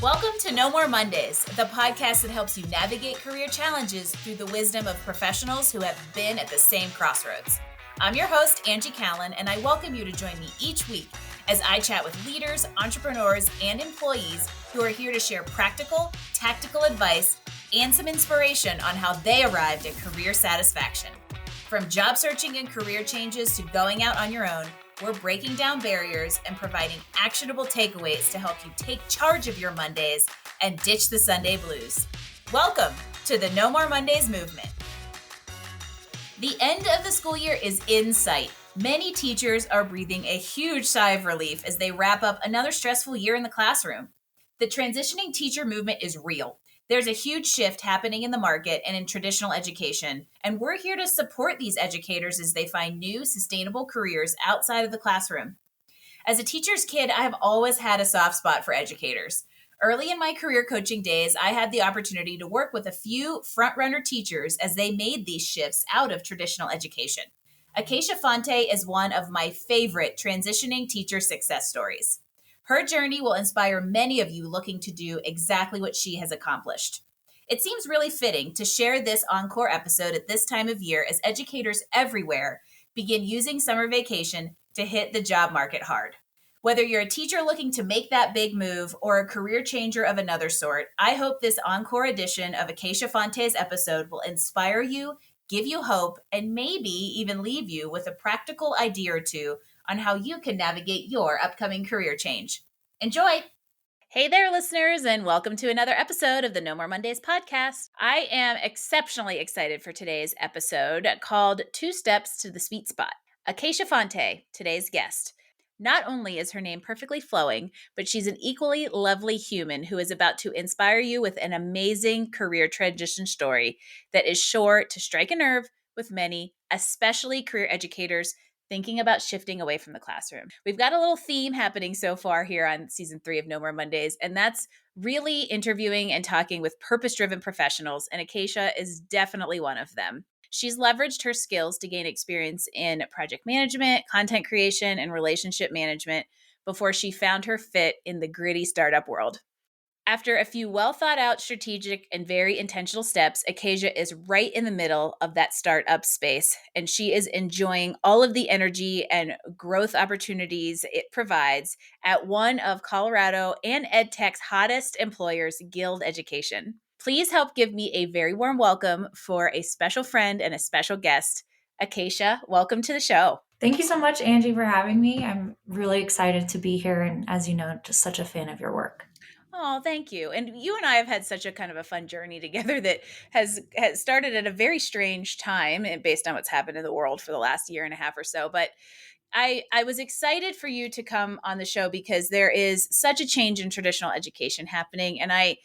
Welcome to No More Mondays, the podcast that helps you navigate career challenges through the wisdom of professionals who have been at the same crossroads. I'm your host, Angie Callan, and I welcome you to join me each week as I chat with leaders, entrepreneurs, and employees who are here to share practical, tactical advice and some inspiration on how they arrived at career satisfaction. From job searching and career changes to going out on your own, we're breaking down barriers and providing actionable takeaways to help you take charge of your Mondays and ditch the Sunday blues. Welcome to the No More Mondays movement. The end of the school year is in sight. Many teachers are breathing a huge sigh of relief as they wrap up another stressful year in the classroom. The transitioning teacher movement is real. There's a huge shift happening in the market and in traditional education, and we're here to support these educators as they find new, sustainable careers outside of the classroom. As a teacher's kid, I have always had a soft spot for educators. Early in my career coaching days, I had the opportunity to work with a few front-runner teachers as they made these shifts out of traditional education. Acacia Fante is one of my favorite transitioning teacher success stories. Her journey will inspire many of you looking to do exactly what she has accomplished. It seems really fitting to share this Encore episode at this time of year as educators everywhere begin using summer vacation to hit the job market hard. Whether you're a teacher looking to make that big move or a career changer of another sort, I hope this Encore edition of Acacia Fante's episode will inspire you, give you hope, and maybe even leave you with a practical idea or two on how you can navigate your upcoming career change. Enjoy! Hey there, listeners, and welcome to another episode of the No More Mondays podcast. I am exceptionally excited for today's episode called Two Steps to the Sweet Spot. Acacia Fante, today's guest. Not only is her name perfectly flowing, but she's an equally lovely human who is about to inspire you with an amazing career transition story that is sure to strike a nerve with many, especially career educators thinking about shifting away from the classroom. We've got a little theme happening so far here on season 3 of No More Mondays, and that's really interviewing and talking with purpose-driven professionals, and Acacia is definitely one of them. She's leveraged her skills to gain experience in project management, content creation, and relationship management before she found her fit in the gritty startup world. After a few well-thought-out, strategic, and very intentional steps, Acacia is right in the middle of that startup space, and she is enjoying all of the energy and growth opportunities it provides at one of Colorado and EdTech's hottest employers, Guild Education. Please help give me a very warm welcome for a special friend and a special guest. Acacia, welcome to the show. Thank you so much, Angie, for having me. I'm really excited to be here, and as you know, just such a fan of your work. Oh, thank you. And you and I have had such a kind of a fun journey together that has started at a very strange time based on what's happened in the world for the last year and a half or so. But I was excited for you to come on the show because there is such a change in traditional education happening. And I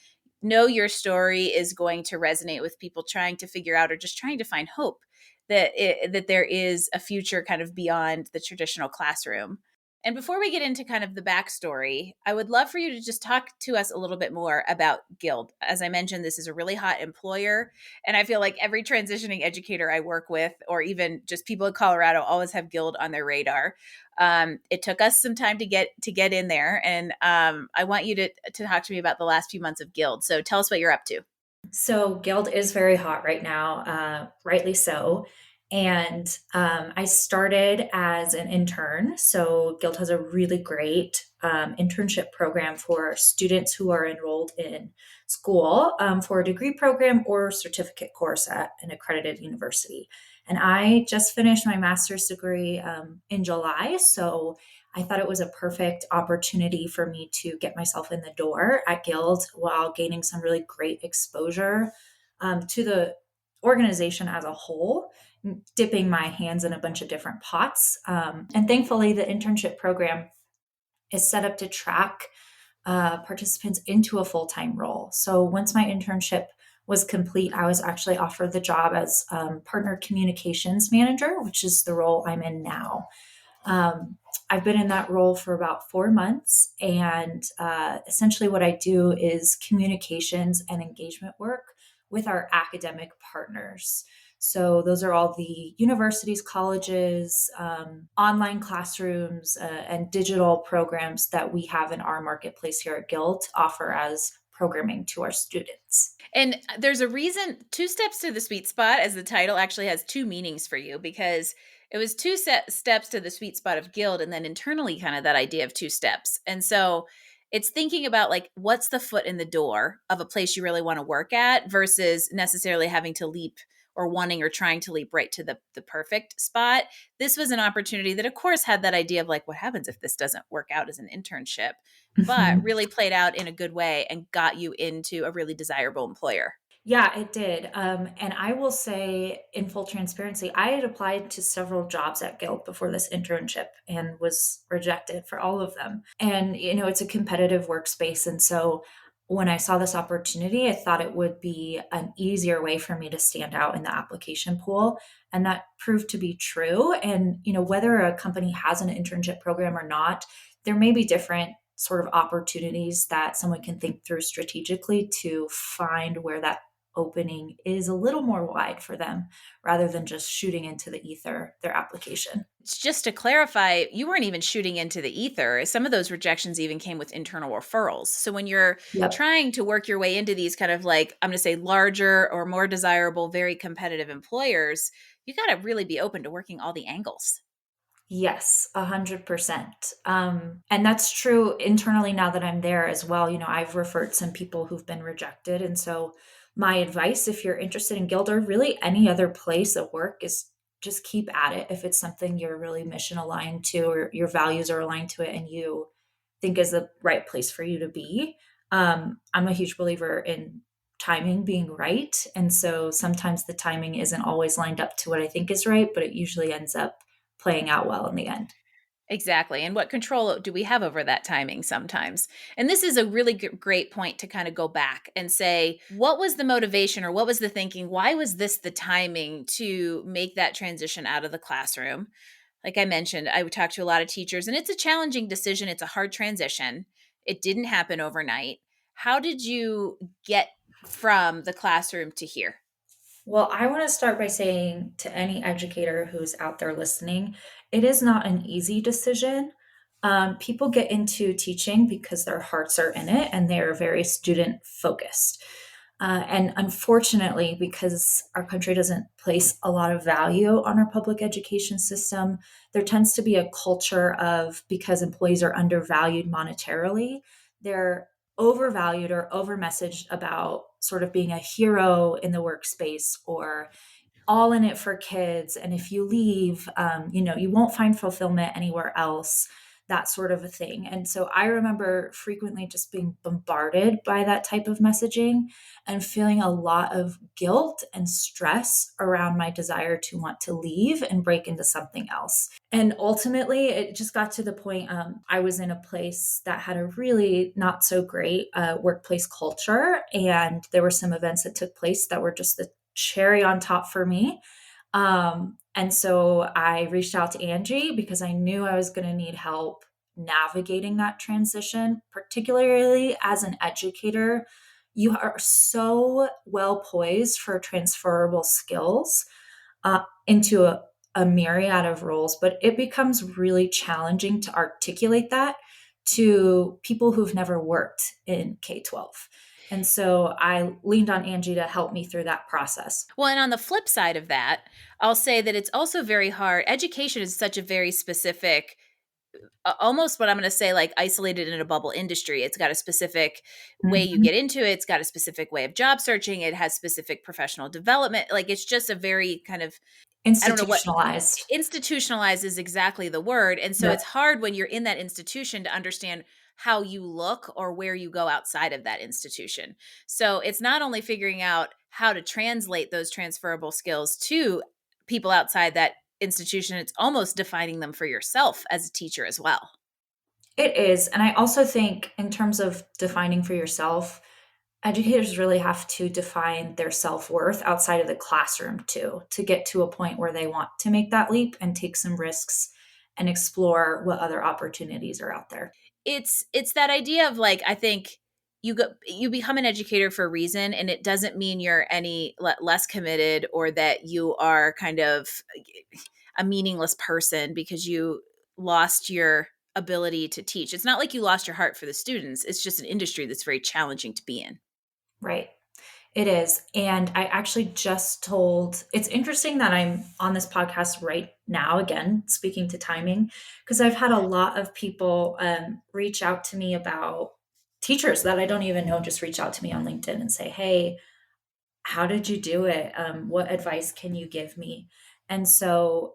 know your story is going to resonate with people trying to figure out or just trying to find hope that there is a future kind of beyond the traditional classroom. And before we get into kind of the backstory, I would love for you to just talk to us a little bit more about Guild. As I mentioned, this is a really hot employer. And I feel like every transitioning educator I work with, or even just people in Colorado, always have Guild on their radar. It took us some time to get in there. And I want you to talk to me about the last few months of Guild. So tell us what you're up to. So Guild is very hot right now, rightly so. And I started as an intern. So Guild has a really great internship program for students who are enrolled in school for a degree program or certificate course at an accredited university. And I just finished my master's degree in July. So I thought it was a perfect opportunity for me to get myself in the door at Guild while gaining some really great exposure to the organization as a whole, dipping my hands in a bunch of different pots. And thankfully, the internship program is set up to track participants into a full-time role. So once my internship was complete, I was actually offered the job as partner communications manager, which is the role I'm in now. I've been in that role for about 4 months, and essentially what I do is communications and engagement work with our academic partners. So those are all the universities, colleges, online classrooms, and digital programs that we have in our marketplace here at Guild offer as programming to our students. And there's a reason, two steps to the sweet spot, as the title actually has two meanings for you, because it was steps to the sweet spot of Guild, and then internally, kind of that idea of two steps. And so it's thinking about like what's the foot in the door of a place you really want to work at versus necessarily having to leap or wanting or trying to leap right to the perfect spot. This was an opportunity that, of course, had that idea of like, what happens if this doesn't work out as an internship? But Mhm. really played out in a good way and got you into a really desirable employer. Yeah, it did. And I will say, in full transparency, I had applied to several jobs at Guild before this internship and was rejected for all of them. And, it's a competitive workspace. And so when I saw this opportunity, I thought it would be an easier way for me to stand out in the application pool. And that proved to be true. And, whether a company has an internship program or not, there may be different sort of opportunities that someone can think through strategically to find where that opening is a little more wide for them rather than just shooting into the ether their application. Just to clarify, you weren't even shooting into the ether. Some of those rejections even came with internal referrals. So when you're Yep. trying to work your way into these kind of like, I'm going to say larger or more desirable, very competitive employers, you got to really be open to working all the angles. Yes, 100%. And that's true internally now that I'm there as well. I've referred some people who've been rejected. And so, my advice, if you're interested in Guild or really any other place of work, is just keep at it. If it's something you're really mission aligned to or your values are aligned to it and you think is the right place for you to be. I'm a huge believer in timing being right. And so, sometimes the timing isn't always lined up to what I think is right, but it usually ends up playing out well in the end. Exactly. And what control do we have over that timing sometimes? And this is a really great point to kind of go back and say, what was the motivation or what was the thinking? Why was this the timing to make that transition out of the classroom? Like I mentioned, I would talk to a lot of teachers, and it's a challenging decision. It's a hard transition. It didn't happen overnight. How did you get from the classroom to here? Well, I want to start by saying to any educator who's out there listening, it is not an easy decision. People get into teaching because their hearts are in it and they're very student focused. And unfortunately, because our country doesn't place a lot of value on our public education system, there tends to be a culture of because employees are undervalued monetarily, they're overvalued or over messaged about sort of being a hero in the workspace or all in it for kids. And if you leave, you won't find fulfillment anywhere else, that sort of a thing. And so I remember frequently just being bombarded by that type of messaging and feeling a lot of guilt and stress around my desire to want to leave and break into something else. And ultimately, it just got to the point I was in a place that had a really not so great workplace culture. And there were some events that took place that were just the cherry on top for me. And so I reached out to Angie because I knew I was going to need help navigating that transition, particularly as an educator. You are so well poised for transferable skills into a myriad of roles, but it becomes really challenging to articulate that to people who've never worked in K 12. And so I leaned on Angie to help me through that process. Well, and on the flip side of that, I'll say that it's also very hard. Education is such a very specific, almost what I'm going to say, like isolated in a bubble industry. It's got a specific way you Mhm. get into it. It's got a specific way of job searching. It has specific professional development. Like it's just a very kind of, I don't know what, Institutionalized. institutionalized is exactly the word. And so it's Yep. hard when you're in that institution to understand how you look or where you go outside of that institution. So it's not only figuring out how to translate those transferable skills to people outside that institution, it's almost defining them for yourself as a teacher as well. It is. And I also think, in terms of defining for yourself, educators really have to define their self worth outside of the classroom too, to get to a point where they want to make that leap and take some risks and explore what other opportunities are out there. It's that idea of like, I think you become an educator for a reason, and it doesn't mean you're any less committed or that you are kind of a meaningless person because you lost your ability to teach. It's not like you lost your heart for the students. It's just an industry that's very challenging to be in. Right. It is. And I actually just told, it's interesting that I'm on this podcast right now, again, speaking to timing, because I've had a lot of people reach out to me about teachers that I don't even know, just reach out to me on LinkedIn and say, hey, how did you do it? What advice can you give me? And so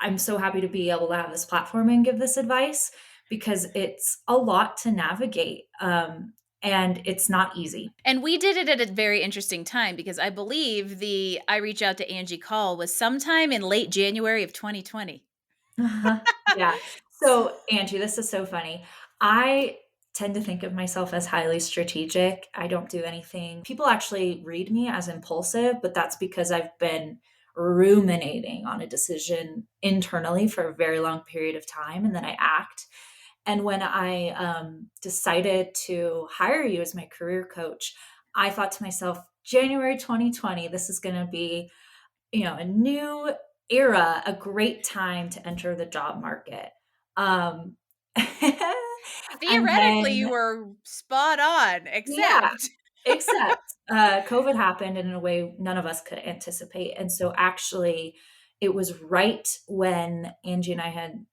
I'm so happy to be able to have this platform and give this advice because it's a lot to navigate. And it's not easy. And we did it at a very interesting time because I believe the I reach out to Angie call was sometime in late January of 2020. Uh-huh. Yeah. So, Angie, this is so funny. I tend to think of myself as highly strategic. I don't do anything. People actually read me as impulsive, but that's because I've been ruminating on a decision internally for a very long period of time and then I act. And when I decided to hire you as my career coach, I thought to myself, January 2020, this is going to be, a new era, a great time to enter the job market. Um, and Theoretically, then, you were spot on, yeah, except except COVID happened in a way none of us could anticipate. And so, actually, it was right when Angie and I had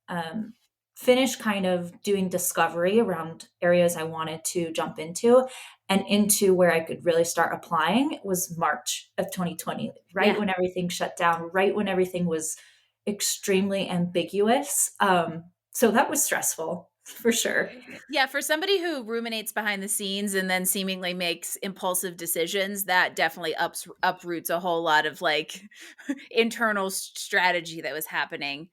finished kind of doing discovery around areas I wanted to jump into and into where I could really start applying was March of 2020, right yeah. when everything shut down, right when everything was extremely ambiguous. So that was stressful for sure. Yeah, for somebody who ruminates behind the scenes and then seemingly makes impulsive decisions, that definitely uproots a whole lot of like internal strategy that was happening.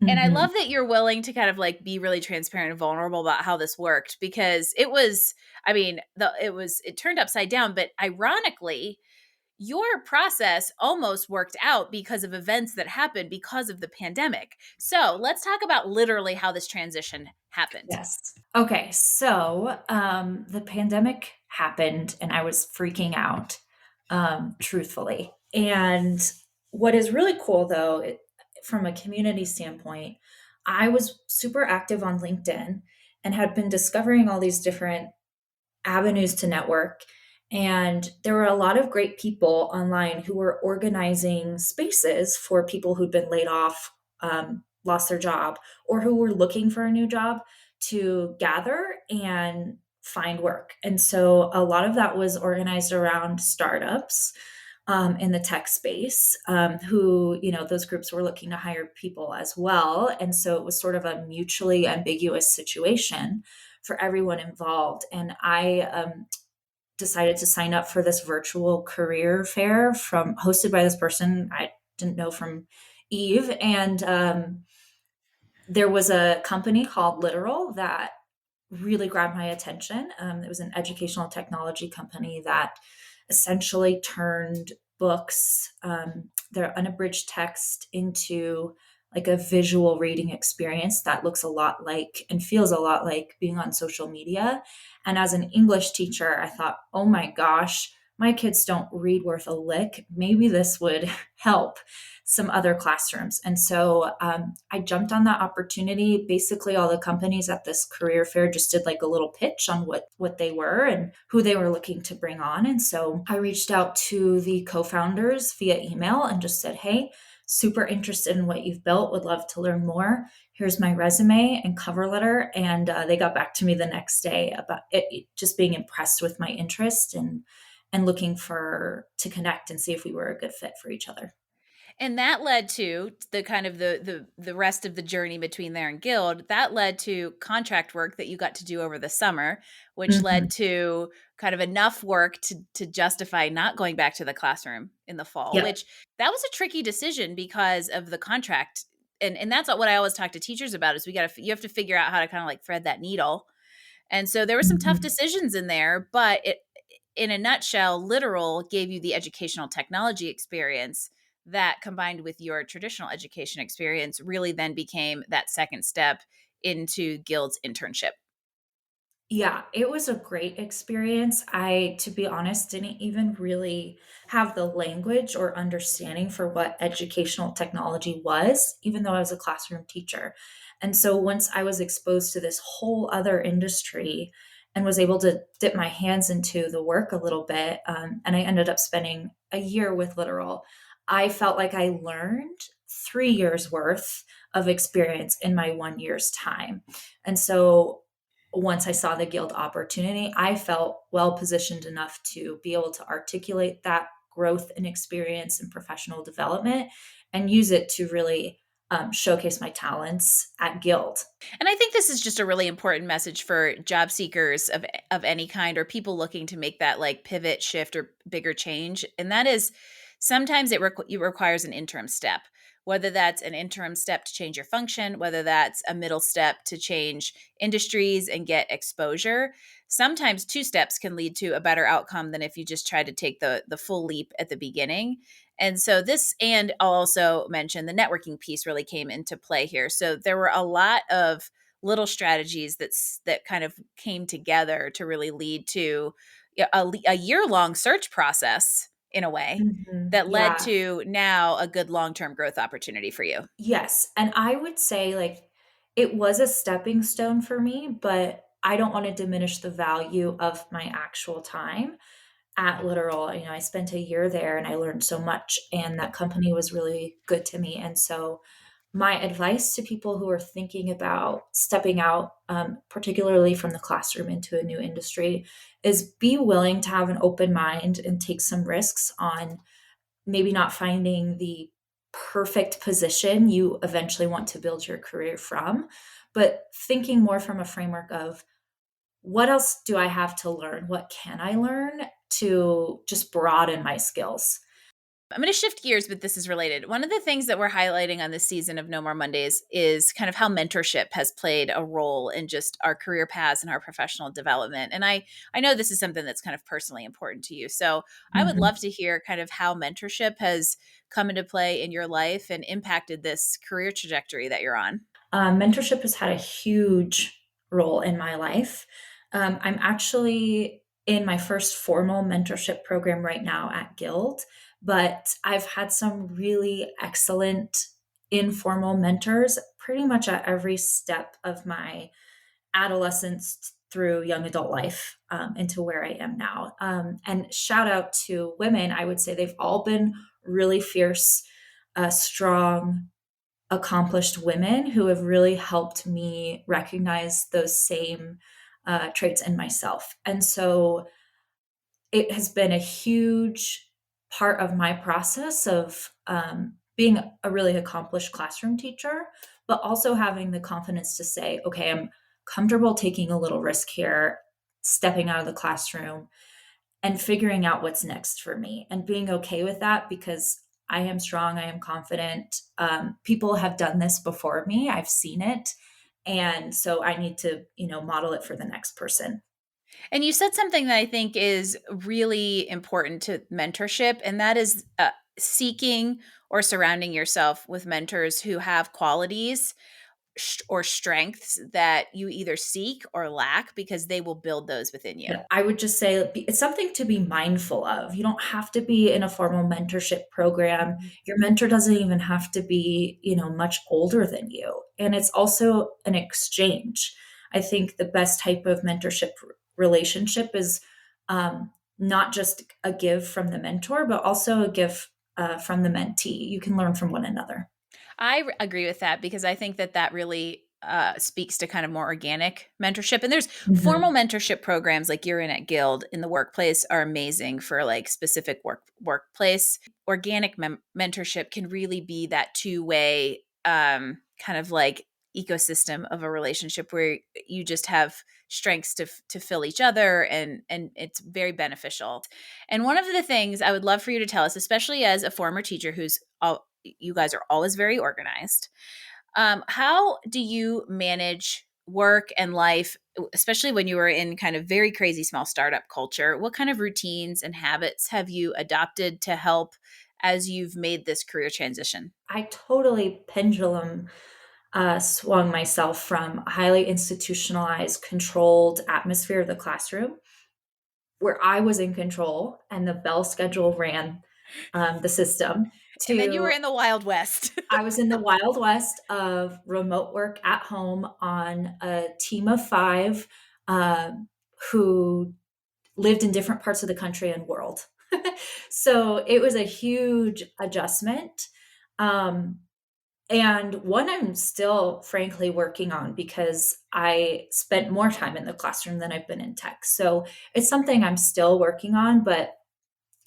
And I Mhm. love that you're willing to kind of like be really transparent and vulnerable about how this worked because it was, I mean, it turned upside down, but ironically, your process almost worked out because of events that happened because of the pandemic. So let's talk about literally how this transition happened. Yes. Okay. So the pandemic happened and I was freaking out, truthfully. And what is really cool, though, from a community standpoint, I was super active on LinkedIn and had been discovering all these different avenues to network. And there were a lot of great people online who were organizing spaces for people who'd been laid off, lost their job, or who were looking for a new job to gather and find work. And so a lot of that was organized around startups in the tech space, who, those groups were looking to hire people as well. And so it was sort of a mutually ambiguous situation for everyone involved. And I decided to sign up for this virtual career fair from hosted by this person I didn't know from Eve. And there was a company called Literal that really grabbed my attention. It was an educational technology company that essentially turned books, their unabridged text, into like a visual reading experience that looks a lot like and feels a lot like being on social media. And as an English teacher, I thought, oh my gosh, my kids don't read worth a lick. Maybe this would help some other classrooms. And so I jumped on that opportunity. Basically, all the companies at this career fair just did like a little pitch on what they were and who they were looking to bring on. And so I reached out to the co-founders via email and just said, hey, super interested in what you've built, would love to learn more. Here's my resume and cover letter. And they got back to me the next day about it, just being impressed with my interest and looking to connect and see if we were a good fit for each other. And that led to the kind of the rest of the journey between there and Guild. That led to contract work that you got to do over the summer, which led Mhm. to kind of enough work to justify not going back to the classroom in the fall, Yep. which that was a tricky decision because of the contract. And that's what I always talk to teachers about is you have to figure out how to kind of like thread that needle. And so there were some tough Mhm. decisions in there, but in a nutshell, Literal gave you the educational technology experience that combined with your traditional education experience really then became that second step into Guild's internship. Yeah, it was a great experience. I, to be honest, didn't even really have the language or understanding for what educational technology was, even though I was a classroom teacher. And so once I was exposed to this whole other industry and was able to dip my hands into the work a little bit, and I ended up spending a year with Literal, I felt like I learned 3 years worth of experience in my 1 year's time. And so once I saw the guild opportunity, I felt well positioned enough to be able to articulate that growth and experience and professional development and use it to really showcase my talents at guild. And I think this is just a really important message for job seekers of any kind, or people looking to make that like pivot, shift, or bigger change. And that is sometimes it requires an interim step, whether that's an interim step to change your function, whether that's a middle step to change industries and get exposure. Sometimes two steps can lead to a better outcome than if you just try to take the full leap at the beginning. And so this, and I'll also mention the networking piece really came into play here. So there were a lot of little strategies that kind of came together to really lead to a year-long search process in a way that led Yeah. to now a good long-term growth opportunity for you. Yes. And I would say, like, it was a stepping stone for me, but I don't want to diminish the value of my actual time at Literal. I spent a year there and I learned so much, and that company was really good to me. And so, my advice to people who are thinking about stepping out, particularly from the classroom into a new industry, is be willing to have an open mind and take some risks on maybe not finding the perfect position you eventually want to build your career from, but thinking more from a framework of what else do I have to learn? What can I learn to just broaden my skills? I'm going to shift gears, but this is related. One of the things that we're highlighting on this season of No More Mondays is kind of how mentorship has played a role in just our career paths and our professional development. And I know this is something that's kind of personally important to you. So I would Mhm. love to hear kind of how mentorship has come into play in your life and impacted this career trajectory that you're on. Mentorship has had a huge role in my life. I'm actually in my first formal mentorship program right now at Guild, but I've had some really excellent informal mentors pretty much at every step of my adolescence through young adult life, into where I am now. And shout out to women, I would say they've all been really fierce, strong, accomplished women who have really helped me recognize those same traits in myself. And so it has been a huge part of my process of being a really accomplished classroom teacher, but also having the confidence to say, okay, I'm comfortable taking a little risk here, stepping out of the classroom and figuring out what's next for me and being okay with that because I am strong, I am confident. People have done this before me, I've seen it. And so I need to, model it for the next person. And you said something that I think is really important to mentorship, and that is seeking or surrounding yourself with mentors who have qualities or strengths that you either seek or lack because they will build those within you. Yeah, I would just say it's something to be mindful of. You don't have to be in a formal mentorship program. Mhm. Your mentor doesn't even have to be, much older than you. And it's also an exchange. I think the best type of mentorship relationship is not just a give from the mentor, but also a give from the mentee. You can learn from one another. Agree with that because I think that that really speaks to kind of more organic mentorship. And there's formal Mhm. mentorship programs like you're in at Guild in the workplace are amazing for like specific workplace. Organic mentorship can really be that two-way kind of like ecosystem of a relationship where you just have strengths to fill each other, and it's very beneficial. And one of the things I would love for you to tell us, especially as a former teacher who's you guys are always very organized. How do you manage work and life, especially when you were in kind of very crazy small startup culture? What kind of routines and habits have you adopted to help as you've made this career transition? I totally pendulum swung myself from a highly institutionalized, controlled atmosphere of the classroom, where I was in control and the bell schedule ran the system, And then you were to in the Wild West. I was in the Wild West of remote work at home on a team of 5 who lived in different parts of the country and world. So it was a huge adjustment. Um, and one I'm still frankly working on because I spent more time in the classroom than I've been in tech. So it's something I'm still working on. But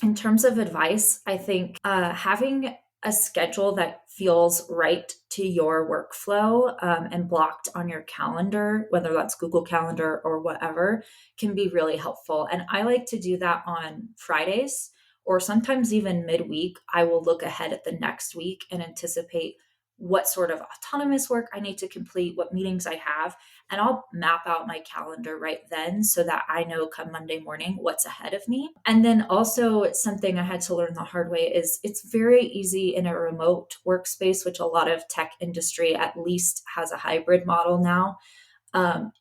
in terms of advice, I think having a schedule that feels right to your workflow and blocked on your calendar, whether that's Google Calendar or whatever, can be really helpful. And I like to do that on Fridays or sometimes even midweek. I will look ahead at the next week and anticipate what sort of autonomous work I need to complete, what meetings I have, and I'll map out my calendar right then so that I know come Monday morning what's ahead of me. And then also something I had to learn the hard way is it's very easy in a remote workspace, which a lot of tech industry at least has a hybrid model now, um,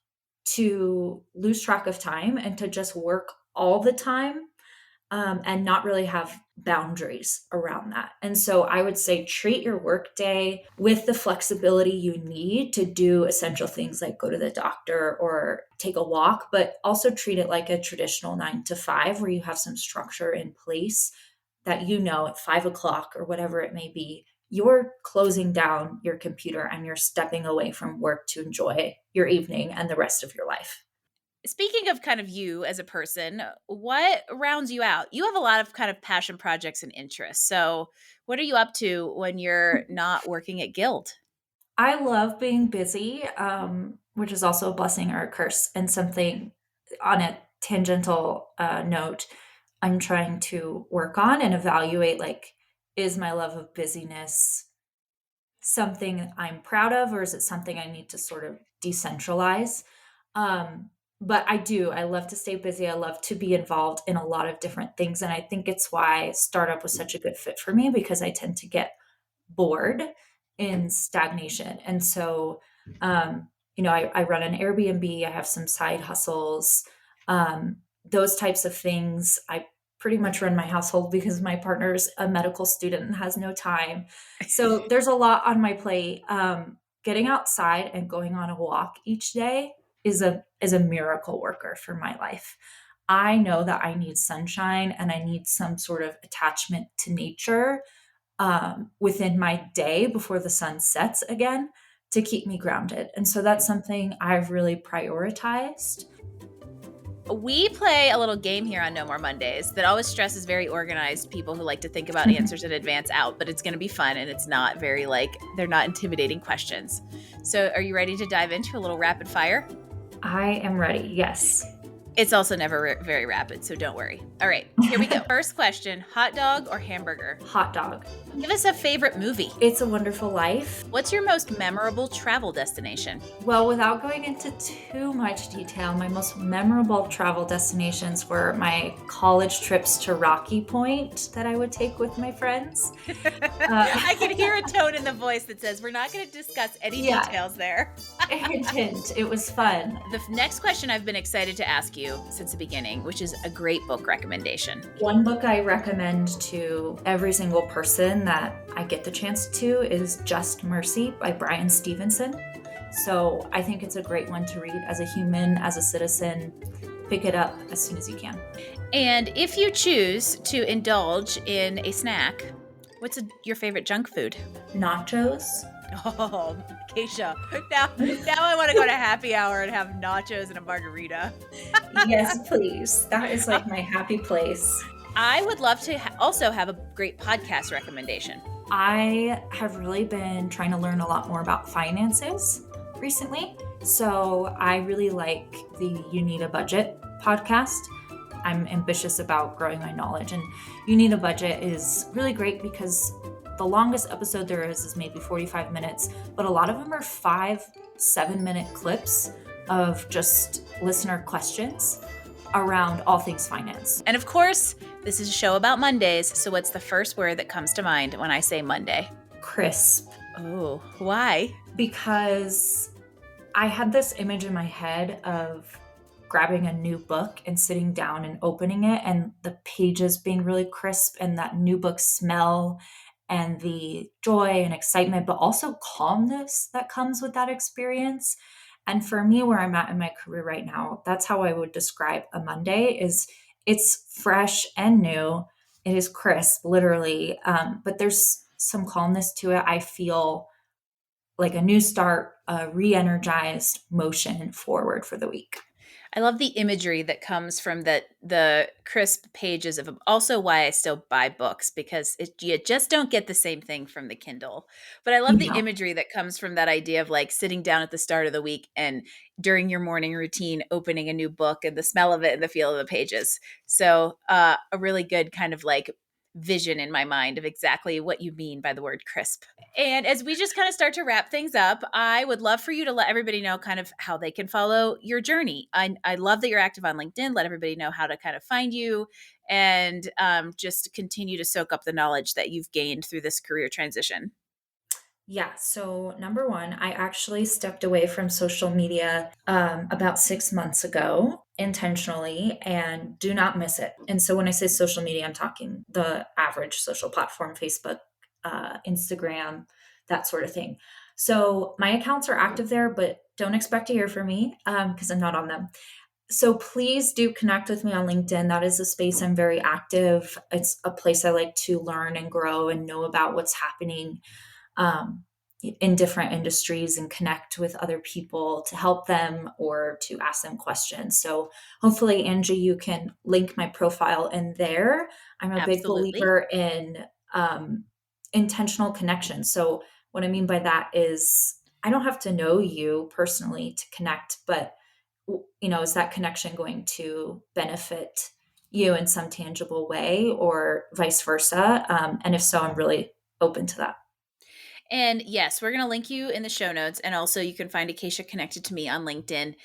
to lose track of time and to just work all the time, and not really have boundaries around that. And so I would say treat your workday with the flexibility you need to do essential things like go to the doctor or take a walk, but also treat it like a traditional 9 to 5 where you have some structure in place that at 5 o'clock or whatever it may be, you're closing down your computer and you're stepping away from work to enjoy your evening and the rest of your life. Speaking of kind of you as a person, what rounds you out? You have a lot of kind of passion projects and interests. So, what are you up to when you're not working at Guild? I love being busy, which is also a blessing or a curse, and something on a tangential note I'm trying to work on and evaluate like, is my love of busyness something I'm proud of, or is it something I need to sort of decentralize? But I love to stay busy. I love to be involved in a lot of different things. And I think it's why startup was such a good fit for me because I tend to get bored in stagnation. And so, I run an Airbnb, I have some side hustles, those types of things. I pretty much run my household because my partner's a medical student and has no time. So there's a lot on my plate. Getting outside and going on a walk each day is a miracle worker for my life. I know that I need sunshine and I need some sort of attachment to nature within my day before the sun sets again to keep me grounded. And so that's something I've really prioritized. We play a little game here on No More Mondays that always stresses very organized people who like to think about answers in advance out, but it's going to be fun and it's not very they're not intimidating questions. So are you ready to dive into a little rapid fire? I am ready. Yes. It's also never very rapid, so don't worry. All right, here we go. First question, hot dog or hamburger? Hot dog. Give us a favorite movie. It's a Wonderful Life. What's your most memorable travel destination? Well, without going into too much detail, my most memorable travel destinations were my college trips to Rocky Point that I would take with my friends. I can hear a tone in the voice that says we're not going to discuss any details there. It didn't. It was fun. The next question I've been excited to ask you since the beginning, which is a great book recommendation. One book I recommend to every single person that I get the chance to is Just Mercy by Brian Stevenson. So I think it's a great one to read as a human, as a citizen. Pick it up as soon as you can. And if you choose to indulge in a snack, what's your favorite junk food? Nachos. Oh, Acacia. Now I want to go to happy hour and have nachos and a margarita. Yes, please. That is like my happy place. I would love to also have a great podcast recommendation. I have really been trying to learn a lot more about finances recently. So I really like the You Need a Budget podcast. I'm ambitious about growing my knowledge, and You Need a Budget is really great because the longest episode there is maybe 45 minutes, but a lot of them are 5-7 minute clips of just listener questions around all things finance. And of course, this is a show about Mondays, so what's the first word that comes to mind when I say Monday? Crisp. Oh, why? because I had this image in my head of grabbing a new book and sitting down and opening it, and the pages being really crisp, and that new book smell, and the joy and excitement, but also calmness that comes with that experience. And for me, where I'm at in my career right now, that's how I would describe a Monday. Is it's fresh and new. It is crisp, literally, but there's some calmness to it. I feel like a new start, a re-energized motion forward for the week. I love the imagery that comes from the crisp pages of also why I still buy books, because you just don't get the same thing from the Kindle. But I love the No. imagery that comes from that idea of like sitting down at the start of the week and during your morning routine, opening a new book and the smell of it and the feel of the pages. So a really good kind of like vision in my mind of exactly what you mean by the word crisp. And as we just kind of start to wrap things up, I would love for you to let everybody know kind of how they can follow your journey. I love that you're active on LinkedIn. Let everybody know how to kind of find you and just continue to soak up the knowledge that you've gained through this career transition. Yeah. So, number one, I actually stepped away from social media about 6 months ago intentionally, and do not miss it. And so, when I say social media, I'm talking the average social platform: Facebook, Instagram, that sort of thing. So, my accounts are active there, but don't expect to hear from me because I'm not on them. So, please do connect with me on LinkedIn. That is a space I'm very active. It's a place I like to learn and grow and know about what's happening um, in different industries and connect with other people to help them or to ask them questions. So hopefully, Angie, you can link my profile in there. I'm a big Absolutely. believer in intentional connection. So what I mean by that is I don't have to know you personally to connect, but is that connection going to benefit you in some tangible way or vice versa? And if so, I'm really open to that. And yes, we're going to link you in the show notes. And also, you can find Acacia connected to me on LinkedIn.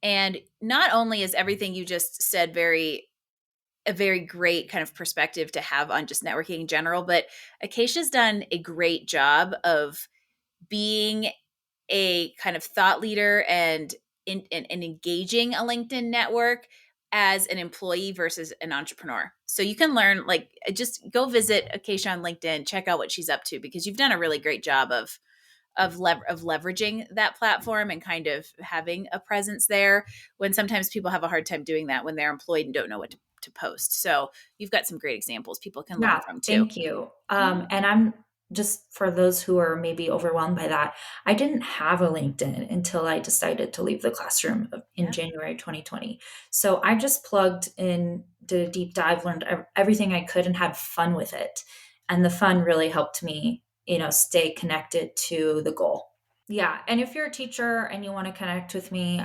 And not only is everything you just said a very great kind of perspective to have on just networking in general, but Acacia's done a great job of being a kind of thought leader and and engaging a LinkedIn network as an employee versus an entrepreneur. So you can learn, like, just go visit Acacia on LinkedIn, check out what she's up to, because you've done a really great job of leveraging that platform and kind of having a presence there, when sometimes people have a hard time doing that when they're employed and don't know what to post. So you've got some great examples people can learn Yeah, from too. thank you. Yeah. And I'm just for those who are maybe overwhelmed by that, I didn't have a LinkedIn until I decided to leave the classroom in Yeah. January 2020. So I just plugged in, did a deep dive, learned everything I could, and had fun with it. And the fun really helped me, stay connected to the goal. Yeah. And if you're a teacher and you want to connect with me,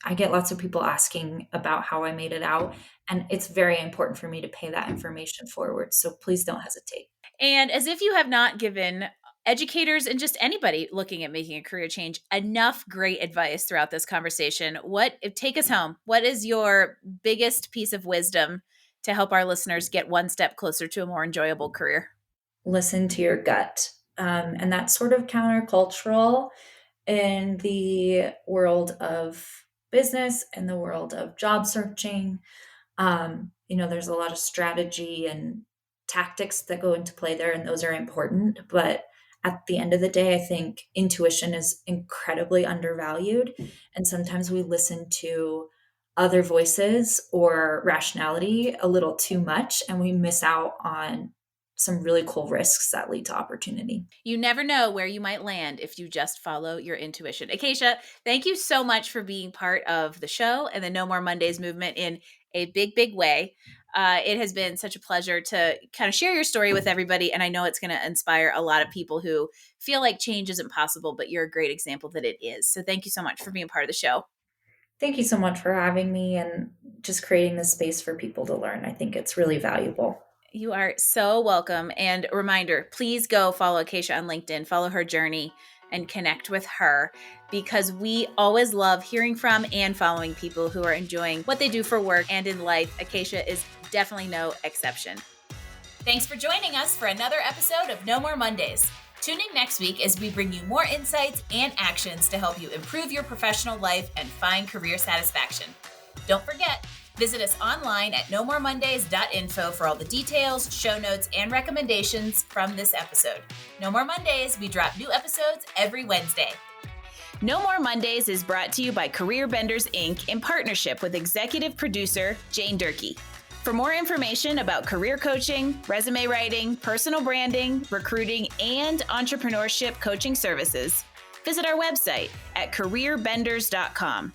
I get lots of people asking about how I made it out. And it's very important for me to pay that information forward. So please don't hesitate. And as if you have not given educators and just anybody looking at making a career change enough great advice throughout this conversation, take us home? What is your biggest piece of wisdom to help our listeners get one step closer to a more enjoyable career? Listen to your gut. And that's sort of countercultural in the world of business and the world of job searching. There's a lot of strategy and tactics that go into play there, and those are important. But at the end of the day, I think intuition is incredibly undervalued. And sometimes we listen to other voices or rationality a little too much, and we miss out on some really cool risks that lead to opportunity. You never know where you might land if you just follow your intuition. Acacia, thank you so much for being part of the show and the No More Mondays movement in a big, big way. It has been such a pleasure to kind of share your story with everybody. And I know it's going to inspire a lot of people who feel like change isn't possible, but you're a great example that it is. So thank you so much for being part of the show. Thank you so much for having me and just creating this space for people to learn. I think it's really valuable. You are so welcome. And a reminder, please go follow Acacia on LinkedIn, follow her journey and connect with her, because we always love hearing from and following people who are enjoying what they do for work and in life. Acacia is definitely no exception. Thanks for joining us for another episode of No More Mondays. Tune in next week as we bring you more insights and actions to help you improve your professional life and find career satisfaction. Don't forget, visit us online at nomoremondays.info for all the details, show notes, and recommendations from this episode. No More Mondays, we drop new episodes every Wednesday. No More Mondays is brought to you by Career Benders, Inc. in partnership with executive producer Jane Durkee. For more information about career coaching, resume writing, personal branding, recruiting, and entrepreneurship coaching services, visit our website at careerbenders.com.